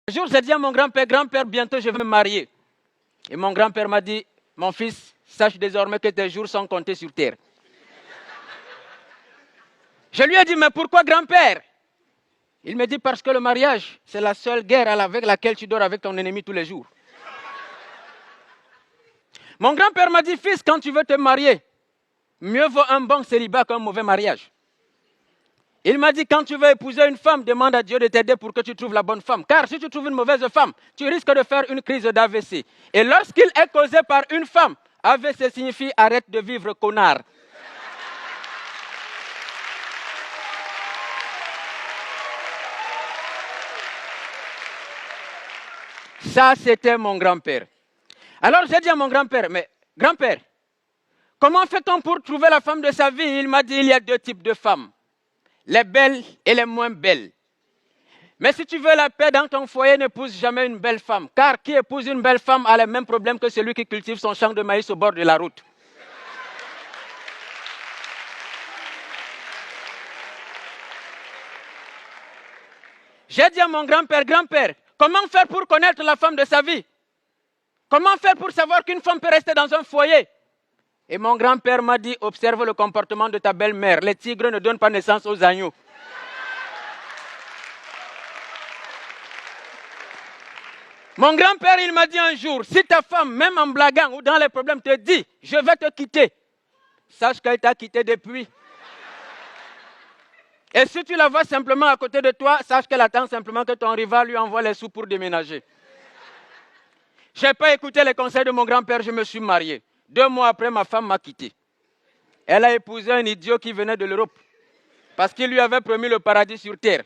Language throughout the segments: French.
Un jour, j'ai dit à mon grand-père, bientôt je vais me marier. Et mon grand-père m'a dit, mon fils, sache désormais que tes jours sont comptés sur terre. Je lui ai dit, mais pourquoi grand-père? Il me dit, parce que le mariage, c'est la seule guerre avec laquelle tu dors avec ton ennemi tous les jours. Mon grand-père m'a dit, fils, quand tu veux te marier, mieux vaut un bon célibat qu'un mauvais mariage. Il m'a dit, quand tu veux épouser une femme, demande à Dieu de t'aider pour que tu trouves la bonne femme. Car si tu trouves une mauvaise femme, tu risques de faire une crise d'AVC. Et lorsqu'il est causé par une femme, AVC signifie arrête de vivre, connard. Ça, c'était mon grand-père. Alors j'ai dit à mon grand-père, mais grand-père, comment fait-on pour trouver la femme de sa vie? Il m'a dit, il y a deux types de femmes. Les belles et les moins belles. Mais si tu veux la paix dans ton foyer, n'épouse jamais une belle femme. Car qui épouse une belle femme a les mêmes problèmes que celui qui cultive son champ de maïs au bord de la route. J'ai dit à mon grand-père, grand-père, comment faire pour connaître la femme de sa vie? Comment faire pour savoir qu'une femme peut rester dans un foyer? Et mon grand-père m'a dit, observe le comportement de ta belle-mère. Les tigres ne donnent pas naissance aux agneaux. Mon grand-père, il m'a dit un jour, si ta femme, même en blaguant ou dans les problèmes, te dit, je vais te quitter, sache qu'elle t'a quitté depuis. Et si tu la vois simplement à côté de toi, sache qu'elle attend simplement que ton rival lui envoie les sous pour déménager. Je n'ai pas écouté les conseils de mon grand-père, je me suis marié. 2 mois après, ma femme m'a quitté. Elle a épousé un idiot qui venait de l'Europe, parce qu'il lui avait promis le paradis sur terre.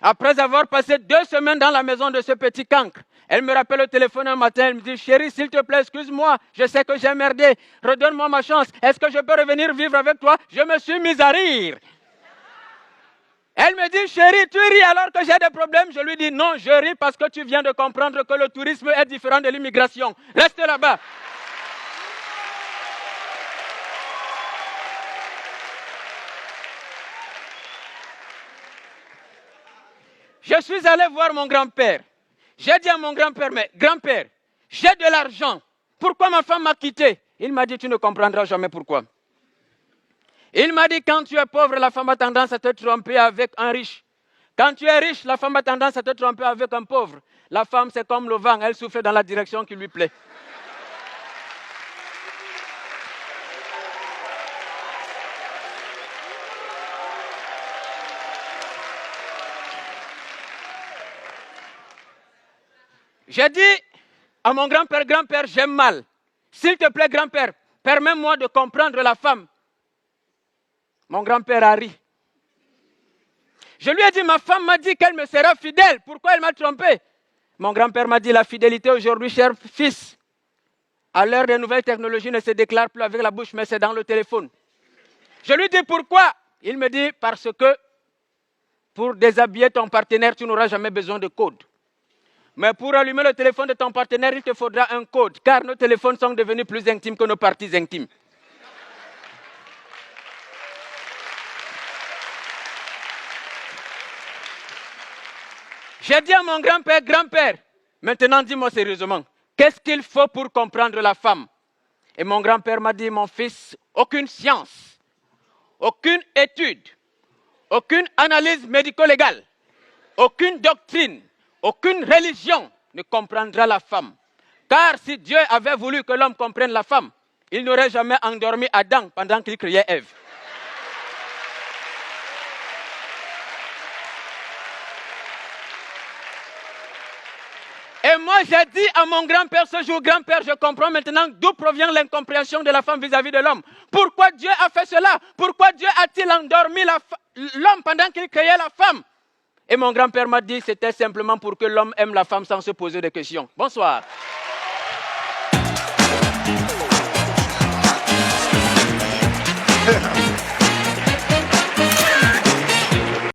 Après avoir passé 2 semaines dans la maison de ce petit cancre, elle me rappelle au téléphone un matin, elle me dit, chérie, s'il te plaît, excuse-moi, je sais que j'ai merdé, redonne-moi ma chance, est-ce que je peux revenir vivre avec toi? Je me suis mise à rire. Elle me dit, chérie, tu ris alors que j'ai des problèmes? Je lui dis, non, je ris parce que tu viens de comprendre que le tourisme est différent de l'immigration. Reste là-bas. Je suis allé voir mon grand-père. J'ai dit à mon grand-père, mais grand-père, j'ai de l'argent. Pourquoi ma femme m'a quitté? Il m'a dit, tu ne comprendras jamais pourquoi. Il m'a dit, quand tu es pauvre, la femme a tendance à te tromper avec un riche. Quand tu es riche, la femme a tendance à te tromper avec un pauvre. La femme, c'est comme le vent, elle souffle dans la direction qui lui plaît. J'ai dit à mon grand-père, grand-père, j'aime mal. S'il te plaît, grand-père, permets-moi de comprendre la femme. Mon grand-père a ri. Je lui ai dit, ma femme m'a dit qu'elle me sera fidèle. Pourquoi elle m'a trompé? Mon grand-père m'a dit, la fidélité aujourd'hui, cher fils, à l'heure des nouvelles technologies, ne se déclare plus avec la bouche, mais c'est dans le téléphone. Je lui dis, pourquoi? Il me dit, parce que pour déshabiller ton partenaire, tu n'auras jamais besoin de code. Mais pour allumer le téléphone de ton partenaire, il te faudra un code, car nos téléphones sont devenus plus intimes que nos parties intimes. J'ai dit à mon grand-père, grand-père, maintenant dis-moi sérieusement, qu'est-ce qu'il faut pour comprendre la femme? Et mon grand-père m'a dit, mon fils, aucune science, aucune étude, aucune analyse médico-légale, aucune doctrine, aucune religion ne comprendra la femme. Car si Dieu avait voulu que l'homme comprenne la femme, il n'aurait jamais endormi Adam pendant qu'il criait Ève. Et moi, j'ai dit à mon grand-père ce jour, grand-père, je comprends maintenant d'où provient l'incompréhension de la femme vis-à-vis de l'homme. Pourquoi Dieu a fait cela? Pourquoi Dieu a-t-il endormi l'homme pendant qu'il créait la femme? Et mon grand-père m'a dit, c'était simplement pour que l'homme aime la femme sans se poser de questions. Bonsoir.